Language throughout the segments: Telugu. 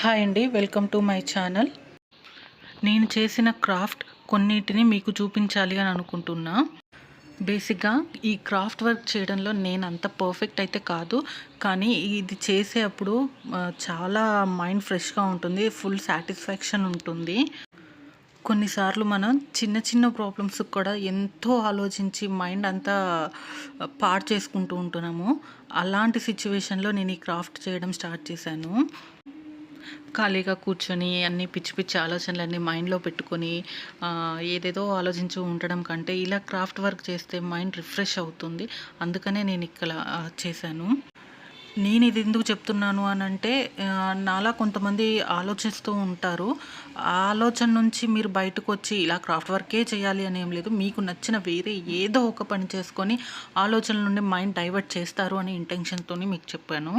హాయ్ అండి, వెల్కమ్ టు మై ఛానల్. నేను చేసిన క్రాఫ్ట్ కొన్నిటిని మీకు చూపించాలి అని అనుకుంటున్నా. బేసిక్గా ఈ క్రాఫ్ట్ వర్క్ చేయడంలో నేను అంత పర్ఫెక్ట్ అయితే కాదు, కానీ ఇది చేసేటప్పుడు చాలా మైండ్ ఫ్రెష్గా ఉంటుంది, ఫుల్ సాటిస్ఫాక్షన్ ఉంటుంది. కొన్నిసార్లు మనం చిన్న చిన్న ప్రాబ్లమ్స్కి కూడా ఎంతో ఆలోచించి మైండ్ అంతా పాడు చేసుకుంటూ ఉంటున్నాము. అలాంటి సిచ్యువేషన్లో నేను ఈ క్రాఫ్ట్ చేయడం స్టార్ట్ చేశాను. ఖాళీగా కూర్చొని అన్నీ పిచ్చి పిచ్చి ఆలోచనలన్నీ మైండ్లో పెట్టుకొని ఏదేదో ఆలోచించి ఉండడం కంటే ఇలా క్రాఫ్ట్ వర్క్ చేస్తే మైండ్ రిఫ్రెష్ అవుతుంది. అందుకనే నేను ఇక్కడ చేశాను. నేను ఇది ఎందుకు చెప్తున్నాను అని అంటే, నాలా కొంతమంది ఆలోచిస్తూ ఉంటారు. ఆ ఆలోచన నుంచి మీరు బయటకు వచ్చి ఇలా క్రాఫ్ట్ వర్కే చేయాలి అని ఏం లేదు, మీకు నచ్చిన వేరే ఏదో ఒక పని చేసుకొని ఆలోచనల నుండి మైండ్ డైవర్ట్ చేస్తారు అనే ఇంటెన్షన్తో మీకు చెప్పాను.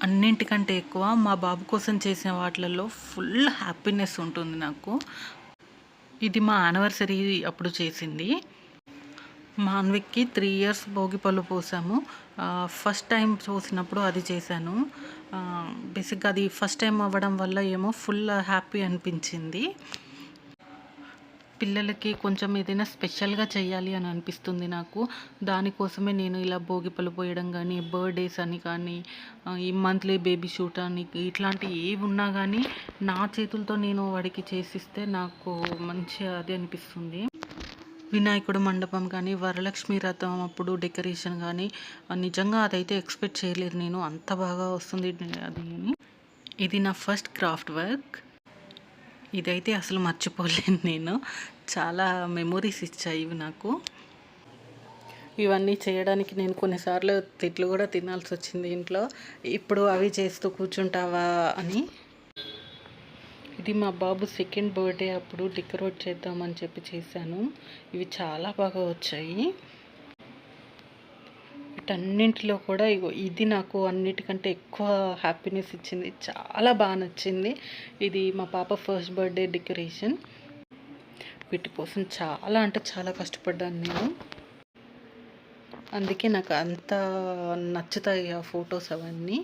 అన్నింటికంటే ఎక్కువ మా బాబు కోసం చేసిన వాటిలలో ఫుల్ హ్యాపీనెస్ ఉంటుంది నాకు. ఇది మా యానివర్సరీ అప్పుడు చేసింది. మా అన్విక్కి 3 years భోగి పళ్ళు పోసాము. ఫస్ట్ టైం చూసినప్పుడు అది చేశాను. బేసిక్గా అది ఫస్ట్ టైం అవ్వడం వల్ల ఏమో ఫుల్ హ్యాపీ అనిపించింది. పిల్లలకి కొంచెం ఏదైనా స్పెషల్గా చేయాలి అని అనిపిస్తుంది నాకు. దానికోసమే నేను ఇలా భోగిపళ్ళు పోయడం కానీ, బర్త్డేస్ అని కానీ, ఈ మంత్లీ బేబీ షూట్ అని ఇట్లాంటివి ఏవి ఉన్నా కానీ నా చేతులతో నేను వాడికి చేసిస్తే నాకు మంచిగా అది అనిపిస్తుంది. వినాయకుడు మండపం కానీ, వరలక్ష్మి రథం అప్పుడు డెకరేషన్ కానీ నిజంగా అదైతే ఎక్స్పెక్ట్ చేయలేదు నేను, అంత బాగా వస్తుంది అది అని. ఇది నా ఫస్ట్ క్రాఫ్ట్ వర్క్. ఇదైతే అసలు మర్చిపోలేను నేను. చాలా మెమొరీస్ ఇచ్చాయి ఇవి నాకు. ఇవన్నీ చేయడానికి నేను కొన్నిసార్లు తిట్లు కూడా తినాల్సి వచ్చింది ఇంట్లో. ఇప్పుడు అవి చేస్తూ కూర్చుంటావా అని. ఇది మా బాబు సెకండ్ బర్త్డే అప్పుడు డెకరేట్ చేద్దామని చెప్పి చేశాను. ఇవి చాలా బాగా వచ్చాయి. వీటన్నింటిలో కూడా ఇది నాకు అన్నిటికంటే ఎక్కువ హ్యాపీనెస్ ఇచ్చింది, చాలా బాగా నచ్చింది. ఇది మా పాప ఫస్ట్ బర్త్డే డెకరేషన్. వీటి కోసం చాలా అంటే చాలా కష్టపడ్డాను నేను. అందుకే నాకు అంత నచ్చుతాయి ఆ ఫొటోస్ అవన్నీ.